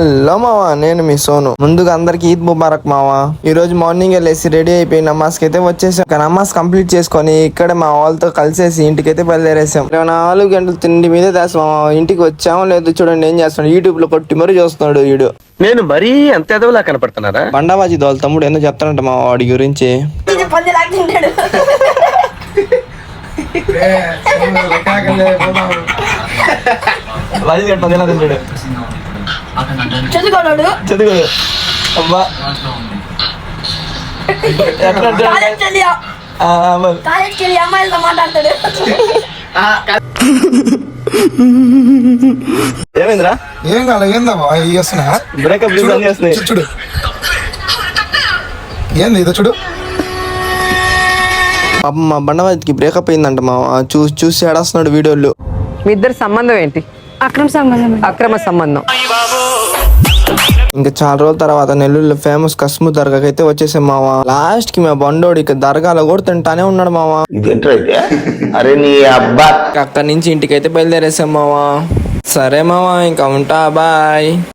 Hello మావా, నేను మీ సోను. ముందుగా అందరికి ఈద్ ముబారక్ మావా. ఈ రోజు మార్నింగ్ వెళ్ళేసి రెడీ అయిపోయి నమాజ్ కి అయితే వచ్చేసాం. నమాజ్ కంప్లీట్ చేసుకొని ఇక్కడ మా వాళ్ళతో కలిసేసి ఇంటికైతే బయలుదేరేసాం. 4 గంటలు తిండి మీదే దాసం మావా. ఇంటికి వచ్చామో లేదు చూడండి ఏం చేస్తున్నాడు, యూట్యూబ్ లో కొట్టి మరీ చూస్తున్నాడు వీడు. నేను మరీ అంత ఎదవలా కనపడుతున్నారా? బండాబాజీ దోల తమ్ముడు ఏందో చెప్తానంట మా వాడి గురించి. చదువుకోడు అబ్బా కాలేజ్కి వెళ్ళి అమ్మాయిలతో మాట్లాడతాడు. ఏమైందిరా? ఏం కాలే ఏందా చేస్తున్నా బ్రేకప్ చేస్తున్నాయి చూడు ఏంది ఇదో చూడు. పాపం మా బండవాదికి బ్రేకప్ అయిందంట మా చూసి ఏడాస్తున్నాడు వీడియోలు. మీ ఇద్దరు సంబంధం ఏంటి? అక్రమ సంబంధం. ఇంకా చాలా రోజుల తర్వాత నెల్లూరులో ఫేమస్ కస్ము దర్గాకి అయితే వచ్చేసాం మావా. లాస్ట్ కి మా బండోడు ఇక దర్గాలో కూడా తింటానే ఉన్నాడు మావా. అరే నీ అబ్బా. అక్కడి నుంచి ఇంటికి అయితే బయలుదేరేసాం మావా. సరే మావా, ఇంకా ఉంటా, బాయ్.